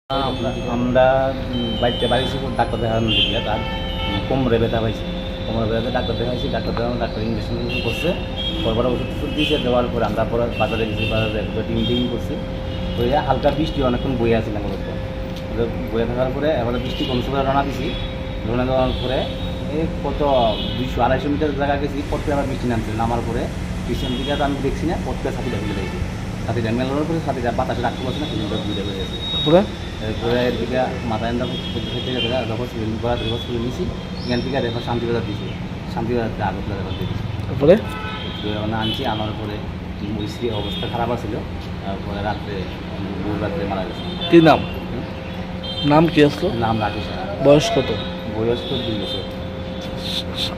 আমরা বাড়িতে বাড়িছি ডাক্তার দেখানোর দিকে তার কোমরে ব্যথা পাইছি। কোমরে ব্যথাতে ডাক্তার দেখাইছি, ডাক্তার দেখানো ডাক্তার ইঞ্জেকশন করছে, পরপর ওষুধ টষুধ দিয়েছে। দেওয়ার পরে আমরা পরে বাজারে গেছি, বাজারে টিম করছি। তো হালকা বৃষ্টি অনেকক্ষণ বয়ে আসছিলাম মূলত। বয়ে থাকার পরে এবার বৃষ্টি কমছে করে রওনা দিছি। রওনা দেওয়ার পরে এই কত 200-250 মিটার জায়গা গেছি, পড়তে আবার বৃষ্টি নামছে। নামার পরে বৃষ্টির দিকে তো আমি দেখছি না, পড়তে ছাতিটা খুলে দিয়েছি। ছাতিটা মেলানোর পরে ছাতিটা বাতাসে রাখতে পারছি না, সেদিনটা বুঝে হয়ে গেছে। এরপরে এর দিকে মাথায় থেকে যখন সিলিং করা সিলিং নিয়েছি, এখান থেকে দেখো শান্তিবাজার দিয়েছি, শান্তিবাজারতে আগরতলা দেখো দিয়েছি। তারপরে আনছি, আনার পরে স্ত্রী অবস্থা খারাপ আছিল। তারপরে রাত্রে রাত্রে মারা গেছে। কী নাম? নাম কি আসলো? নাম রাকেশ। বয়স কত? বয়স তো 2 বছর।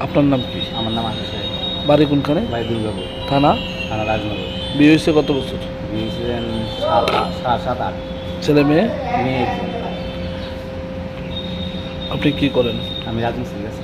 আপনার নাম কি? আমার নাম আশিস। বাড়ি কোনখানে? বাড়ি দুর্গাপুর থানা? থানা রাজনগর। বিয়ে হয়েছে কত বছর? বিয়ে ছিলেন 7-8। ছেলে মেয়ে? মেয়ে একজন। আপনি কি করেন? আমি রাজমিস্ত্রি আছি।